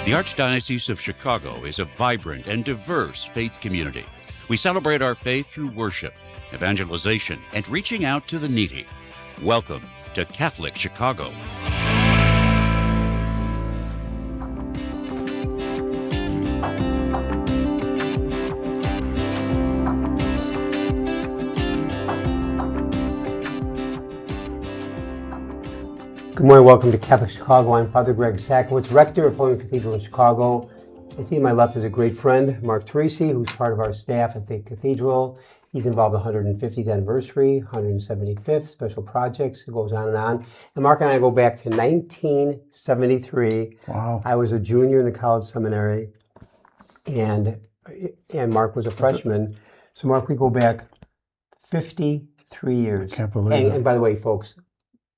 The Archdiocese of Chicago is a vibrant and diverse faith community. We celebrate our faith through worship, evangelization, and reaching out to the needy. Welcome to Catholic Chicago. Good morning, welcome to Catholic Chicago. I'm Father Greg Sakowicz, rector of Holy Cathedral in Chicago. I see on my left is a great friend, Mark Teresi, who's part of our staff at the cathedral. He's involved in the 150th anniversary, 175th, special projects, it goes on. And Mark and I go back to 1973. Wow. I was a junior in the college seminary, and Mark was a freshman. So Mark, we go back 53 years. I can't believe it. And by the way, folks,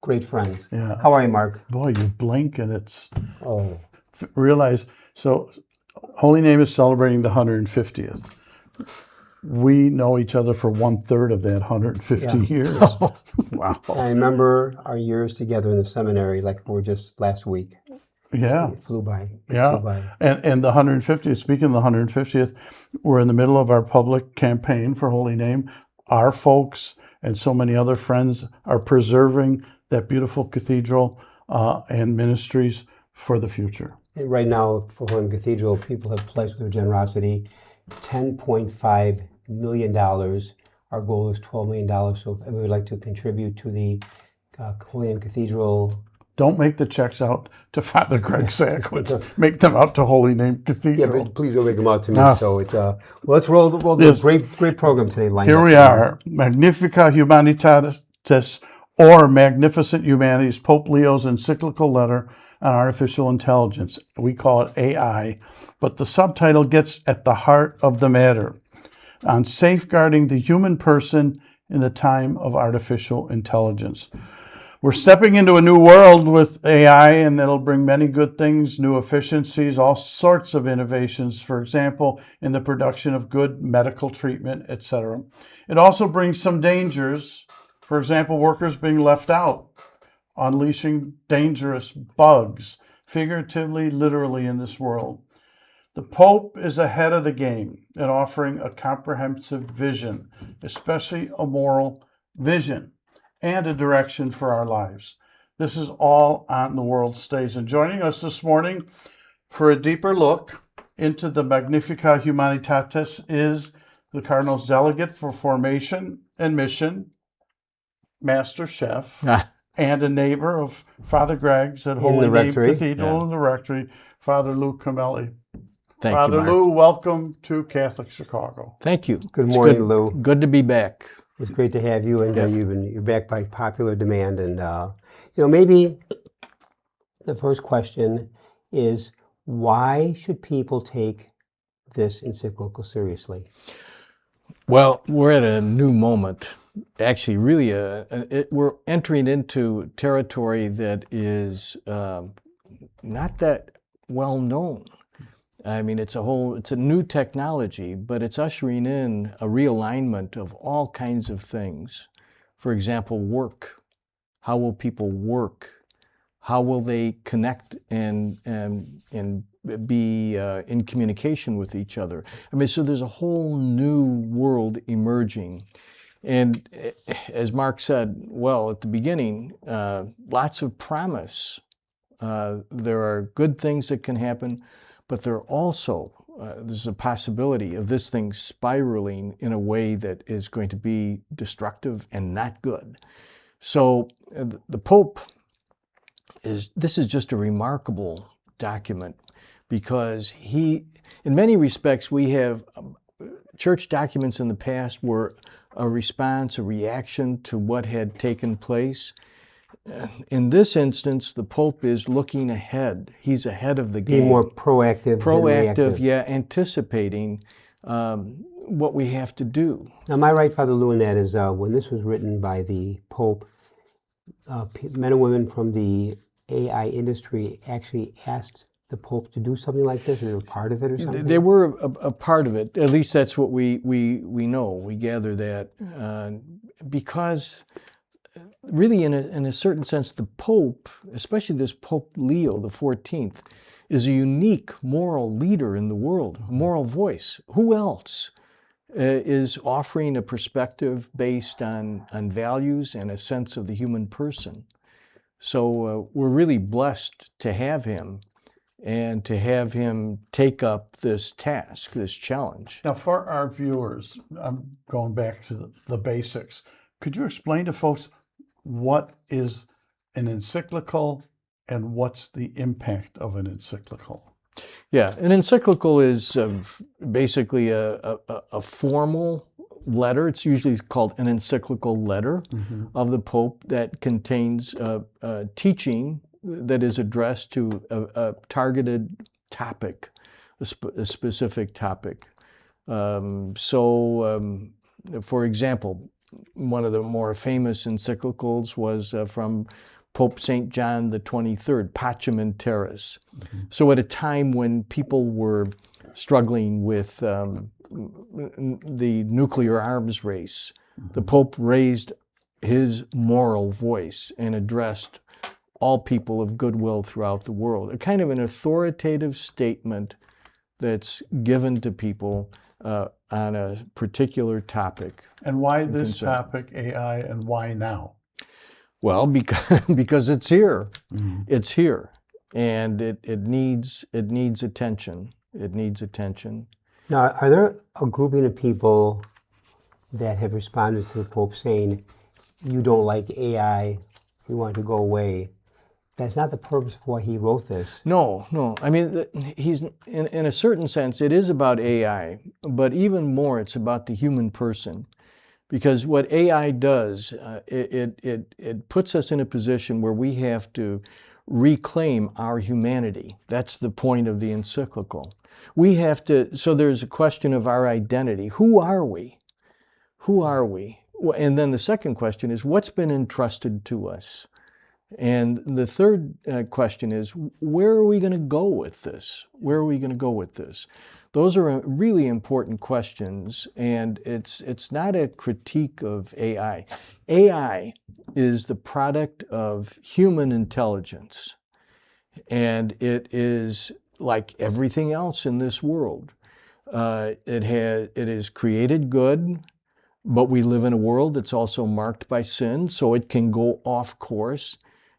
great friends. Yeah. How are you, Mark? Boy, you blink and it's... Oh. Realize, so Holy Name is celebrating the 150th. We know each other for 1/3 of that 150 years. Wow. I remember our years together in the seminary like we were just last week. Yeah. It flew by. And the 150th, speaking of the 150th, we're in the middle of our public campaign for Holy Name. Our folks and so many other friends are preserving that beautiful cathedral and ministries for the future. And right now, for Holy Cathedral, people have pledged with their generosity $10.5 million. Our goal is $12 million. So if anyone would like to contribute to the Holy Cathedral. Don't make the checks out to Father Greg Sakowicz. Make them out to Holy Name Cathedral. Yeah, but please don't make them out to me. So it's well, let's roll the great program today. Here we are, Magnifica Humanitas, or Magnificent Humanities, Pope Leo's Encyclical letter on artificial intelligence. We call it AI, but the subtitle gets at the heart of the matter, on safeguarding the human person in the time of artificial intelligence. We're stepping into a new world with AI, and it'll bring many good things, new efficiencies, all sorts of innovations, for example, in the production of good medical treatment, etc. It also brings some dangers. For example, workers being left out, unleashing dangerous bugs, figuratively, literally in this world. The Pope is ahead of the game in offering a comprehensive vision, especially a moral vision, and a direction for our lives. This is all on the world stage. And joining us this morning for a deeper look into the Magnifica Humanitas is the Cardinal's Delegate for Formation and Mission, Master Chef, and a neighbor of Father Greg's at Holy Name Cathedral in the Rectory, Father Lou Cameli. Thank you, Father Mark. Lou, welcome to Catholic Chicago. Thank you. Good morning, Lou. Good to be back. It's great to have you, and you're back by popular demand. And maybe the first question is, why should people take this encyclical seriously? Well, we're at a new moment. Actually, really, we're entering into territory that is not that well known. I mean, it's a new technology, but it's ushering in a realignment of all kinds of things. For example, work. How will people work? How will they connect and be in communication with each other? I mean, so there's a whole new world emerging. And as Mark said, well, at the beginning, lots of promise. There are good things that can happen, but there are also, there's a possibility of this thing spiraling in a way that is going to be destructive and not good. So the Pope this is just a remarkable document because in many respects, we have church documents in the past were a response, a reaction to what had taken place. In this instance, the Pope is looking ahead. He's ahead of the game. Being more proactive than reactive. Anticipating what we have to do. Now, am I right, Father Lou, in that is when this was written by the Pope, men and women from the AI industry actually asked the Pope to do something like this, or they were part of it or something? They were a part of it. At least that's what we know. We gather that because really in a certain sense, the Pope, especially this Pope Leo XIV, is a unique moral leader in the world, a moral voice. Who else is offering a perspective based on values and a sense of the human person? So we're really blessed to have him and to have him take up this task, this challenge. Now, for our viewers, I'm going back to the basics. Could you explain to folks what is an encyclical and what's the impact of an encyclical? Yeah, an encyclical is basically a formal letter. It's usually called an encyclical letter of the Pope that contains teaching that is addressed to a targeted topic, a specific topic. For example, one of the more famous encyclicals was from Pope St. John the 23rd, Pacem in Terris. So at a time when people were struggling with the nuclear arms race, the Pope raised his moral voice and addressed all people of goodwill throughout the world. A kind of an authoritative statement that's given to people on a particular topic. And why this topic, AI, and why now? Well, because it's here. It's here, and it needs attention. It needs attention. Now, are there a grouping of people that have responded to the Pope saying, you don't like AI, you want it to go away? That's not the purpose of why he wrote this. No. I mean, he's in a certain sense, it is about AI, but even more, it's about the human person. Because what AI does, it puts us in a position where we have to reclaim our humanity. That's the point of the encyclical. We have to, so there's a question of our identity. Who are we? Who are we? And then the second question is, what's been entrusted to us? And the third question is, where are we going to go with this? Where are we going to go with this? Those are really important questions, and it's not a critique of AI. AI is the product of human intelligence, and it is like everything else in this world. It is created good, but we live in a world that's also marked by sin, so it can go off course.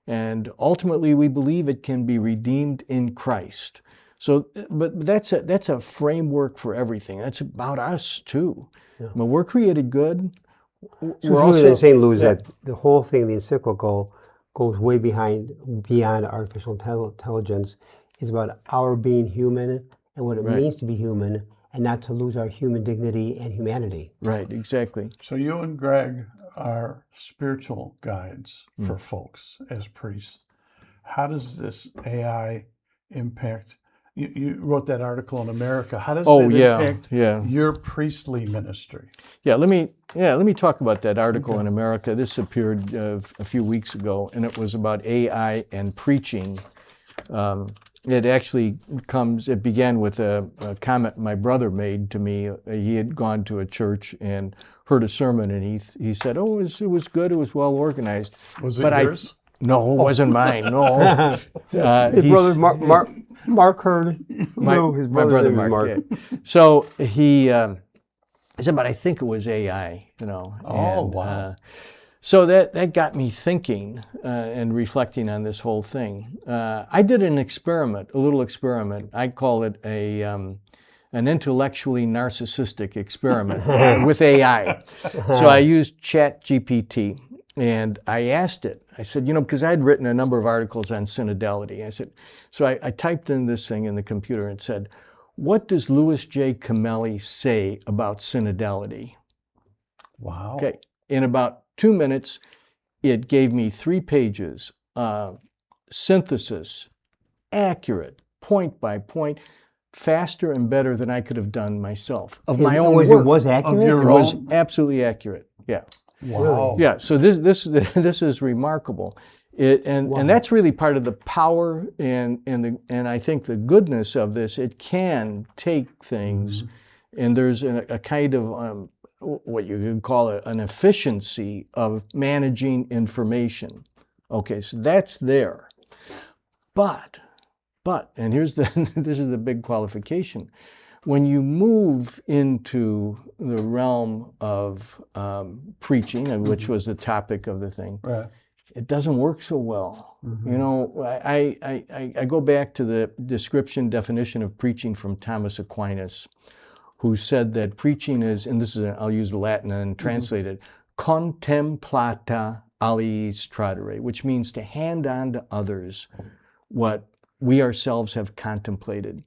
And ultimately, we believe it can be redeemed in Christ. So, but that's a framework for everying. That's about us too. Yeah. But we're created good. So we're also saying, Lou, that the whole thing, the encyclical, goes way beyond artificial intelligence. It's about our being human and what it means to be human, and not to lose our human dignity and humanity. Right, exactly. So you and Greg are spiritual guides for folks as priests. How does this AI impact? You wrote that article in America. How does it impact your priestly ministry? Let me talk about that article in America. This appeared a few weeks ago, and it was about AI and preaching. It began with a comment my brother made to me. He had gone to a church and heard a sermon, and he said, "Oh, it was good. It was well organized." Was it yours? No, it wasn't mine. No. His brother Mark heard. My brother Mark. Yeah. So he said, "But I think it was AI." Wow. So that got me thinking and reflecting on this whole thing. I did a little experiment. I call it an intellectually narcissistic experiment with AI. So I used ChatGPT, and I asked it. I said, because I'd written a number of articles on synodality. I said, so I typed in this thing in the computer and said, "What does Louis J. Cameli say about synodality?" Wow. Okay. In about 2 minutes, it gave me 3 pages, synthesis, accurate, point by point, faster and better than I could have done myself of my own work. It was accurate? It was absolutely accurate, yeah. Wow. Yeah, so this is remarkable. And that's really part of the power and I think the goodness of this. It can take things, and there's a kind of what you could call an efficiency of managing information. Okay, so that's there. But But, and here's the, this is the big qualification. When you move into the realm of preaching, which was the topic of the thing, Right. it doesn't work so well. You know, I go back to the definition of preaching from Thomas Aquinas, who said that preaching is, and this is, I'll use the Latin and translate it, contemplata aliis tradere, which means to hand on to others what we ourselves have contemplated.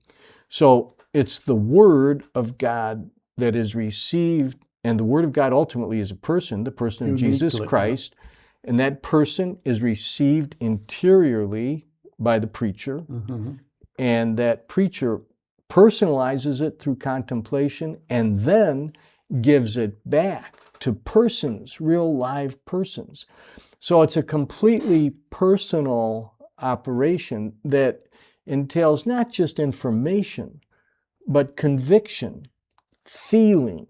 So it's the Word of God that is received, and the Word of God ultimately is a person, the person of Jesus Christ, and that person is received interiorly by the preacher, and that preacher personalizes it through contemplation and then gives it back to persons, real live persons. So it's a completely personal operation that entails not just information, but conviction, feeling,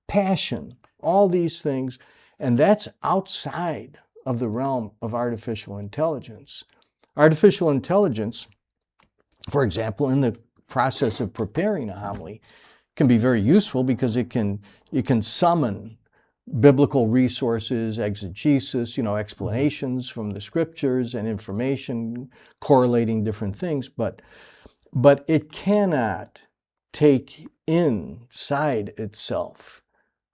passion, all these things. And that's outside of the realm of artificial intelligence. Artificial intelligence, for example, in the process of preparing a homily, can be very useful because it can summon biblical resources, exegesis, explanations from the scriptures and information correlating different things, but it cannot take inside itself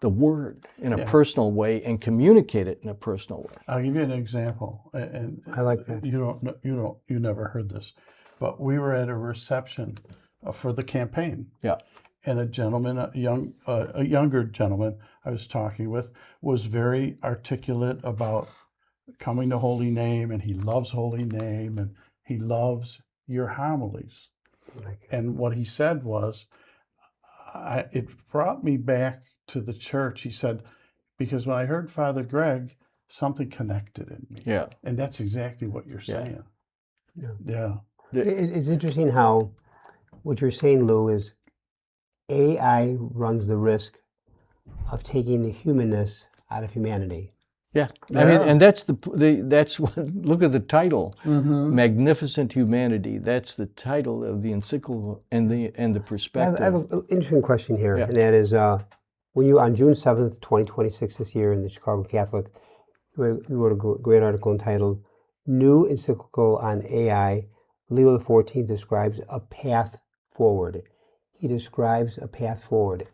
the Word in a personal way and communicate it in a personal way. I'll give you an example, and I like that. You never heard this, but we were at a reception for the campaign. Yeah. And a gentleman, a younger gentleman I was talking with, was very articulate about coming to Holy Name, and he loves Holy Name, and he loves your homilies. And what he said was, it brought me back to the church. He said, because when I heard Father Greg, something connected in me. Yeah. And that's exactly what you're saying. Yeah. It's interesting how what you're saying, Lou, is AI runs the risk of taking the humanness out of humanity. Yeah, I mean, and that's that's what. Look at the title, "Magnificent Humanity." That's the title of the encyclical and the perspective. I have an interesting question here, and that is, when you on June 7th, 2026, this year, in the Chicago Catholic, you wrote a great article entitled "New Encyclical on AI." Leo XIV describes a path forward. He describes a path forward.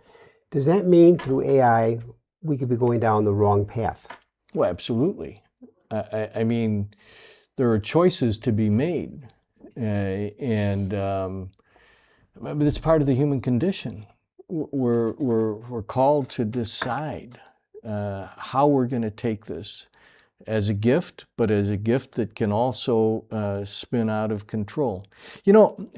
Does that mean through AI we could be going down the wrong path? Well, absolutely. I mean, there are choices to be made, and but it's part of the human condition. We're called to decide how we're going to take this as a gift, but as a gift that can also spin out of control.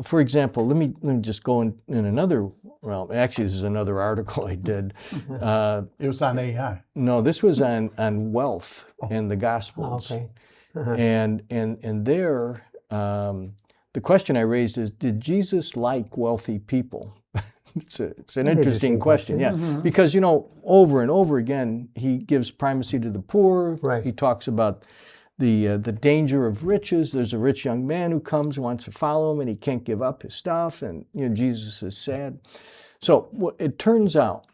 For example, let me just go in another realm. Actually, this is another article I did. It was on AI. No, this was on wealth in the Gospels. Okay. And there, the question I raised is, did Jesus like wealthy people? It's an interesting question, yeah. Because, over and over again, he gives primacy to the poor. Right. He talks about the danger of riches. There's a rich young man who comes and wants to follow him, and he can't give up his stuff, and Jesus is sad. So it turns out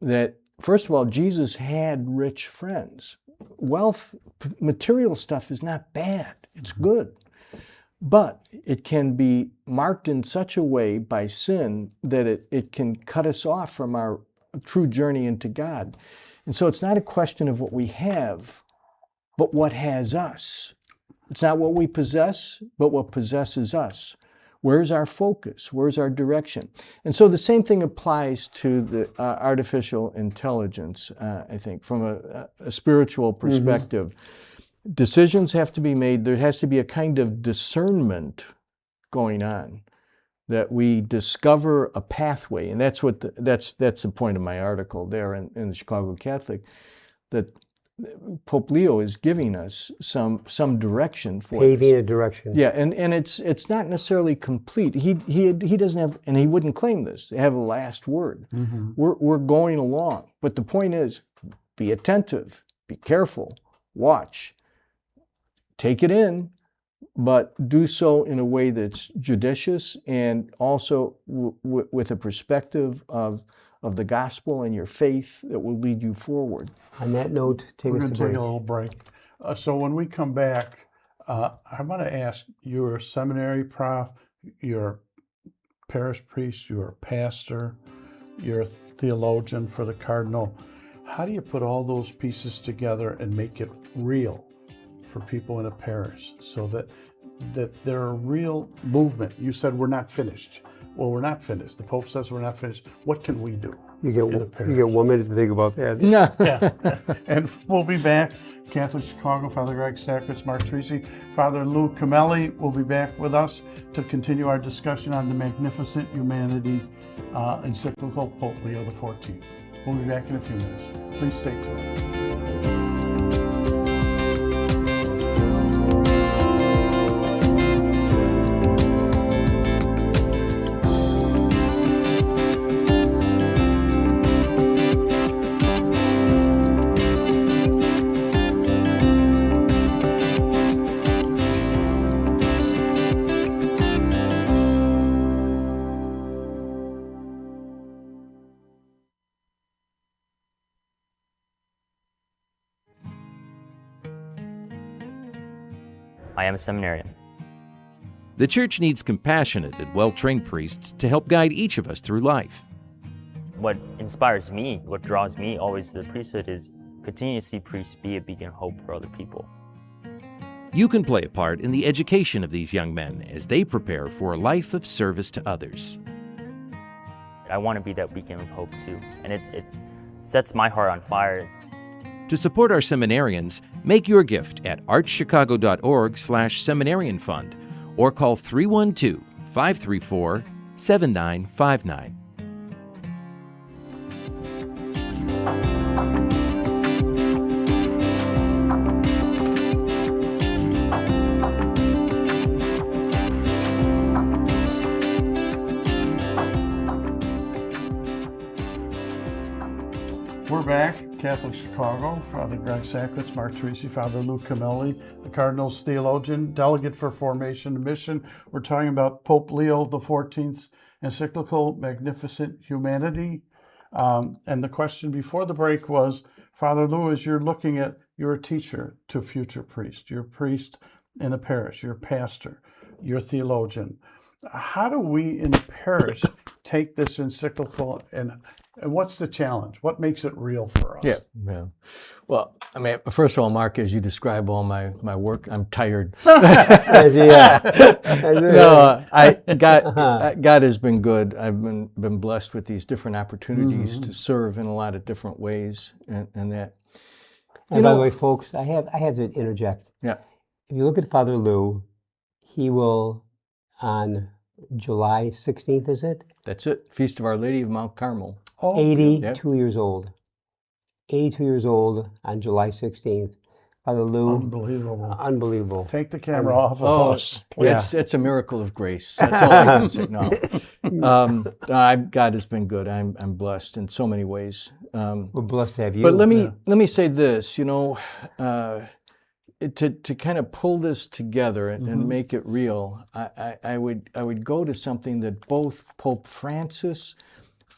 that, first of all, Jesus had rich friends. Wealth, material stuff is not bad. It's good. But it can be marked in such a way by sin that it can cut us off from our true journey into God. And so it's not a question of what we have, but what has us. It's not what we possess, but what possesses us. Where's our focus? Where's our direction? And so the same thing applies to the artificial intelligence, I think, from a spiritual perspective. Decisions have to be made. There has to be a kind of discernment going on, that we discover a pathway, and that's what that's the point of my article there in the Chicago Catholic, that Pope Leo is giving us some direction for Paving a direction. Yeah, and it's not necessarily complete. He doesn't have, and he wouldn't claim this, to have a last word. We're going along, but the point is, be attentive, be careful, watch. Take it in, but do so in a way that's judicious and also with a perspective of the gospel and your faith that will lead you forward. On that note, We're going us to to take break. a little break. So when we come back, I want to ask, you're a seminary prof, you're a parish priest, you're a pastor, you're a theologian for the Cardinal. How do you put all those pieces together and make it real for people in a parish so that they're a real movement? You said we're not finished. Well, we're not finished. The Pope says we're not finished. What can we do? You get 1 minute to think about that. Yeah. And we'll be back. Catholic Chicago, Father Greg Sakowicz, Mark Teresi, Father Lou Cameli will be back with us to continue our discussion on the Magnifica Humanitas Encyclical, Pope Leo XIV. We'll be back in a few minutes. Please stay tuned. I am a seminarian. The Church needs compassionate and well-trained priests to help guide each of us through life. What inspires me, what draws me always to the priesthood is continue to see priests be a beacon of hope for other people. You can play a part in the education of these young men as they prepare for a life of service to others. I want to be that beacon of hope too, and it sets my heart on fire. To support our seminarians, make your gift at archchicago.org/seminarian fund or call 312-534-7959. We're back. Catholic Chicago, Father Greg Sakowicz, Mark Teresi, Father Lou Cameli, the Cardinal's theologian, delegate for formation and mission. We're talking about Pope Leo XIV's encyclical Magnifica Humanitas. And the question before the break was, Father Lou, as you're looking at, you're a teacher to future priests, you're a priest in a parish, you're a pastor, you're a theologian. How do we in a parish take this encyclical and what's the challenge? What makes it real for us? Yeah. Well, I mean, first of all, Mark, as you describe all my work, I'm tired. Yeah. No, God has been good. I've been blessed with these different opportunities to serve in a lot of different ways, and that. And by the way, folks, I had to interject. Yeah. If you look at Father Lou, he will on July 16th, is it? That's it. Feast of Our Lady of Mount Carmel. 82 years old. 82 years old on July 16th. Father Lou. Unbelievable. Take the camera off of us. It's a miracle of grace. That's all I can say. No. God has been good. I'm blessed in so many ways. We're blessed to have you. But let me say this, to kind of pull this together and make it real, I would go to something that both Pope Francis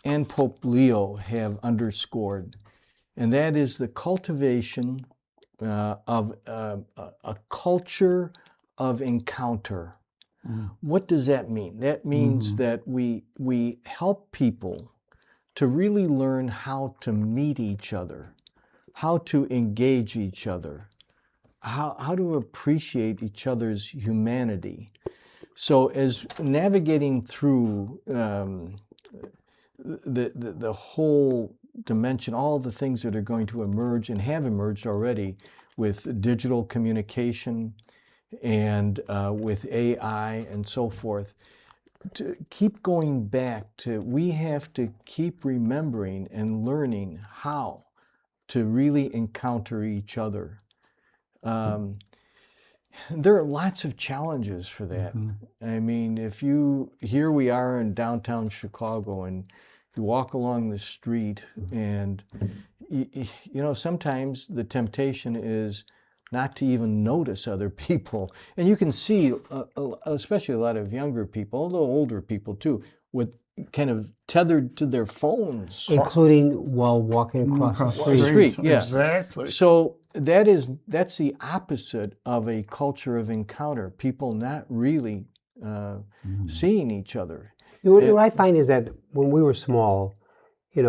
and Pope Leo have underscored, and that is the cultivation of a culture of encounter. What does that mean? That means that we help people to really learn how to meet each other, how to engage each other, how to appreciate each other's humanity. So as navigating through the whole dimension, all the things that are going to emerge and have emerged already with digital communication and with AI and so forth, to keep going back to, we have to keep remembering and learning how to really encounter each other. There are lots of challenges for that. I mean, here we are in downtown Chicago, and you walk along the street, and sometimes the temptation is not to even notice other people. And you can see, especially a lot of younger people, although older people too, with kind of tethered to their phones. Including while walking across the street. Yeah. Exactly. So that's the opposite of a culture of encounter. People not really seeing each other. What I find is that when we were small, it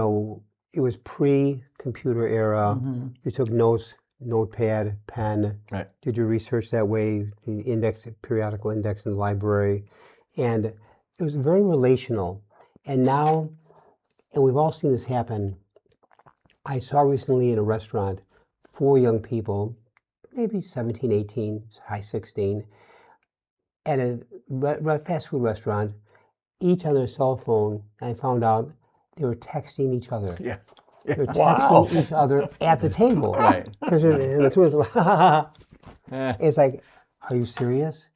was pre-computer era. You took notes, notepad, pen, Right. did your research that way, the periodical index in the library, and it was very relational. And now, and we've all seen this happen, I saw recently in a restaurant 4 young people, maybe 17, 18, high 16, at a fast food restaurant, each on their cell phone. And I found out they were texting each other. Yeah. They were texting each other at the table. Right. And the two was like, ha ha ha. It's like, are you serious?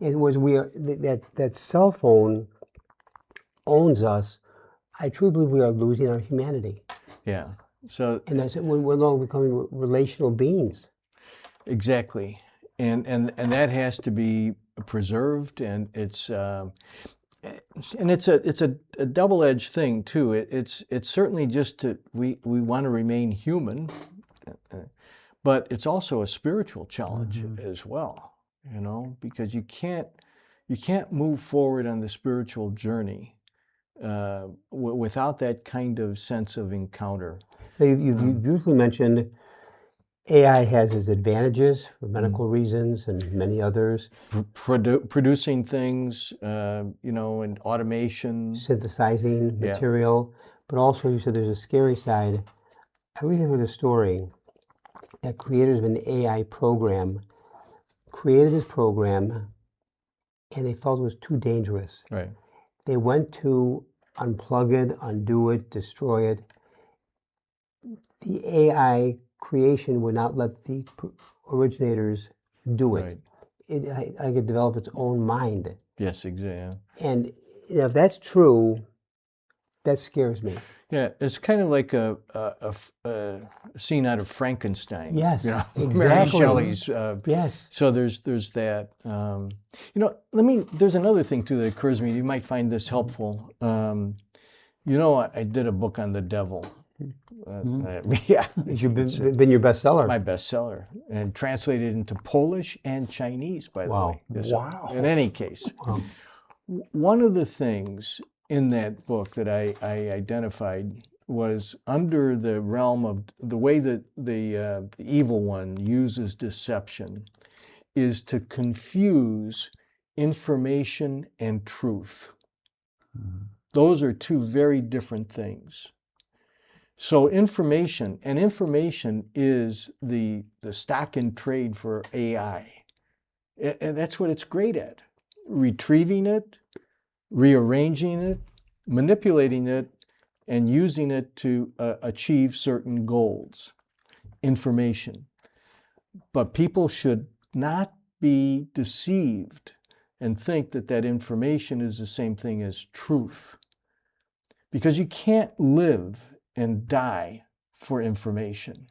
It was that cell phone owns us. I truly believe we are losing our humanity. Yeah. So And that's when we're no longer becoming relational beings. exactly, and that has to be preserved, and it's a double-edged thing too. It's certainly just we want to remain human, but it's also a spiritual challenge as well. Because you can't move forward on the spiritual journey without that kind of sense of encounter. So you beautifully mentioned AI has its advantages for medical reasons and many others. Producing things, and automation. Synthesizing material, but also you said there's a scary side. I recently heard a story that creators of an AI program created this program and they felt it was too dangerous. Right. They went to unplug it, undo it, destroy it. The AI creation would not let the originators do it. Right. It could develop its own mind. Yes, exactly. And if that's true, that scares me. Yeah, it's kind of like a scene out of Frankenstein. Yes, Mary exactly. Shelley's. Yes. So there's that. There's another thing too that occurs to me. You might find this helpful. I did a book on the devil. Yeah. It's been your bestseller. My bestseller, and translated into Polish and Chinese, by the way. Wow. In any case, one of the things in that book that I identified was under the realm of the way that the evil one uses deception is to confuse information and truth. Those are two very different things. So information is the stock in trade for AI. And that's what it's great at. Retrieving it, rearranging it, manipulating it, and using it to achieve certain goals. Information. But people should not be deceived and think that that information is the same thing as truth. Because you can't live and die for information.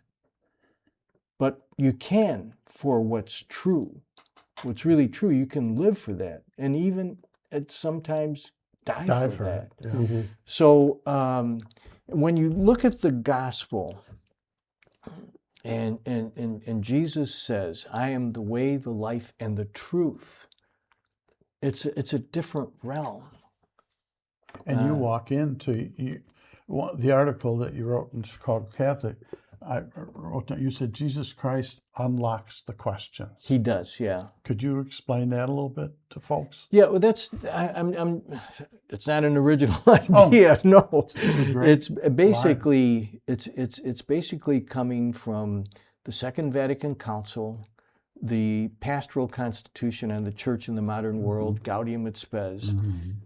But you can for what's true. What's really true, you can live for that. And even sometimes die for that. Yeah. Mm-hmm. So when you look at the gospel, and Jesus says, I am the way, the life, and the truth, it's a different realm. And you walk into the article that you wrote in Chicago Catholic. I wrote down, you said Jesus Christ unlocks the questions. He does, yeah. Could you explain that a little bit to folks? Yeah, well, it's not an original idea. No, it's basically it's basically coming from the Second Vatican Council, the Pastoral Constitution on the Church in the Modern World, Gaudium et Spes,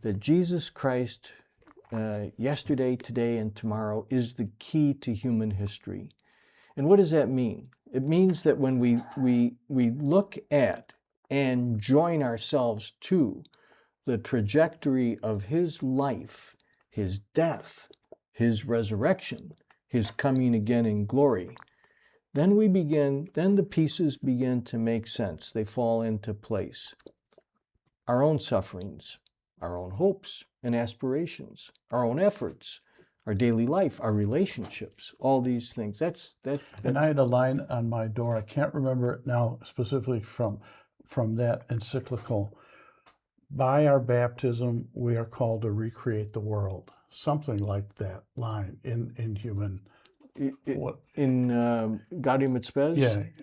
that Jesus Christ, yesterday, today, and tomorrow is the key to human history. And what does that mean? It means that when we look at and join ourselves to the trajectory of his life, his death, his resurrection, his coming again in glory, then the pieces begin to make sense. They fall into place. Our own sufferings, our own hopes and aspirations, our own efforts, our daily life, our relationships, all these things. That's And I had a line on my door, I can't remember it now specifically from that encyclical. By our baptism, we are called to recreate the world. Something like that line in human. in Gaudium et Spes?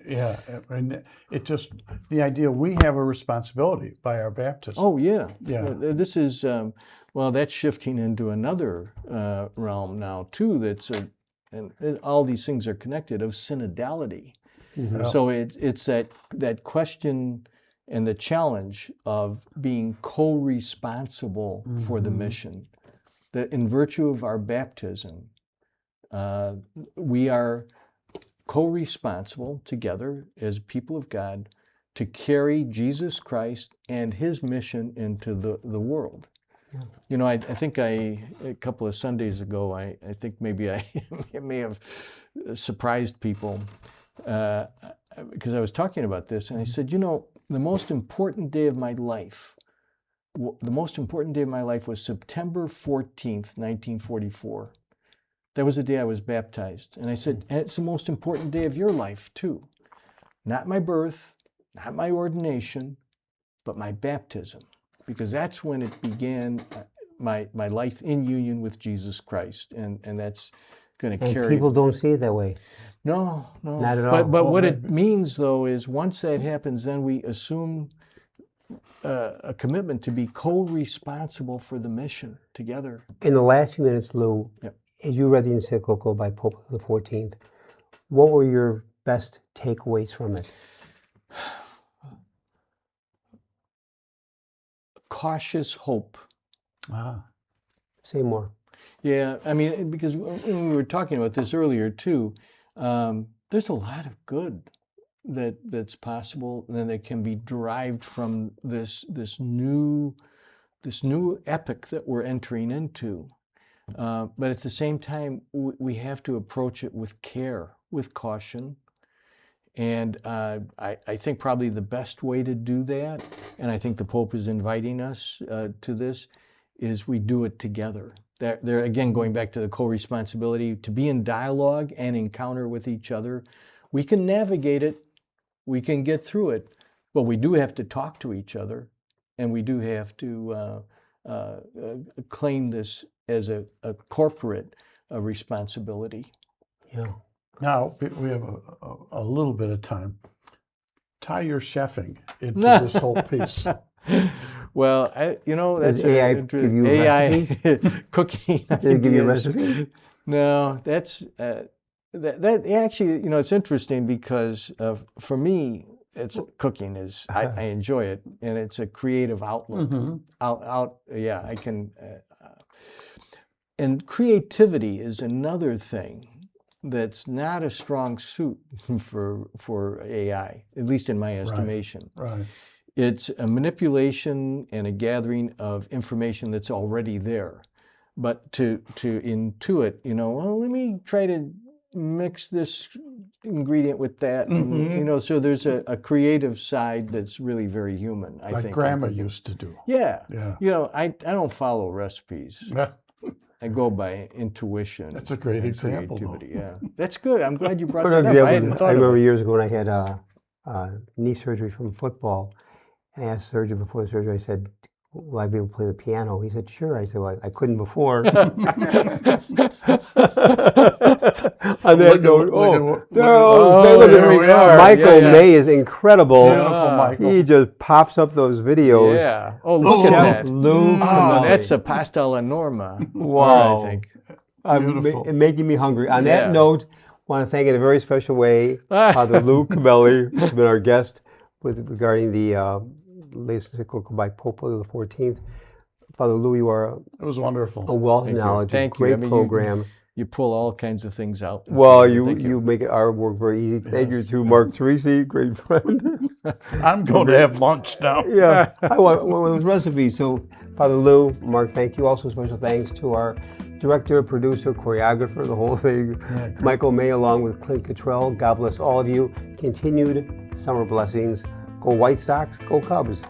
Yeah. And it just, the idea we have a responsibility by our baptism. Oh, yeah. Yeah. This is, well, that's shifting into another realm now, too, and all these things are connected, of synodality. Mm-hmm. So it's that question and the challenge of being co-responsible for the mission. That in virtue of our baptism, we are co-responsible together as people of God to carry Jesus Christ and his mission into the world. Yeah. You know, I think a couple of Sundays ago, I think maybe I may have surprised people because I was talking about this, and I said, you know, the most important day of my life was September 14th, 1944. That was the day I was baptized. And I said, and it's the most important day of your life, too. Not my birth, not my ordination, but my baptism. Because that's when it began my life in union with Jesus Christ. And that's going to carry. People don't see it that way. No. Not at all. But what it means, though, is once that happens, then we assume a commitment to be co-responsible for the mission together. In the last few minutes, Lou, Yep. as you read the encyclical by Pope Leo XIV, what were your best takeaways from it? Cautious hope. Say more. Yeah, I mean, because when we were talking about this earlier too, there's a lot of good that's possible and that can be derived from this new epoch that we're entering into. But at the same time, we have to approach it with care, with caution. And I think probably the best way to do that, and I think the Pope is inviting us to this, is we do it together. They're again, going back to the co-responsibility, to be in dialogue and encounter with each other. We can navigate it, we can get through it, but we do have to talk to each other, and we do have to claim this as a corporate responsibility. Yeah. Now, we have a little bit of time. Tie your chefing into this whole piece. Well, that's Does AI give you recipes? Cooking. Did it give you recipes? No, that's that actually, it's interesting because for me, cooking is I enjoy it, and it's a creative outlook. I can. And creativity is another thing that's not a strong suit for AI, at least in my estimation. Right. It's a manipulation and a gathering of information that's already there. But to intuit, let me try to mix this ingredient with that. And, so there's a creative side that's really very human, I think. Like Grandma used to do. Yeah. Yeah. I don't follow recipes. Yeah. I go by intuition. That's a great example. Creativity, yeah. That's good. I'm glad you brought that up. I hadn't thought I remember of it. years ago when I had knee surgery from football, and I asked the surgeon before the surgery, I said, will I be able to play the piano? He said, sure. I said, well, I couldn't before. On that note, there we are. Michael May is incredible. Beautiful, Michael. He just pops up those videos. Yeah. Oh, look at that. Lou Cameli. That's a pasta alla norma. Wow. I think. Beautiful. Making me hungry. On that note, I want to thank in a very special way Father Lou Cameli, who's been our guest regarding the latest encyclical by Pope Leo XIV. Father Lou, you are It was wonderful. a wealth of knowledge, Thank a great you. program. you pull all kinds of things out. Well, Thank you make our work very easy. Thank you to Mark Teresi, great friend. I'm going to have lunch now. Yeah, I want one of those recipes. So, Father Lou, Mark, thank you. Also, special thanks to our director, producer, choreographer, the whole thing, Michael May, along with Clint Cottrell. God bless all of you. Continued summer blessings. Go White Sox, go Cubs.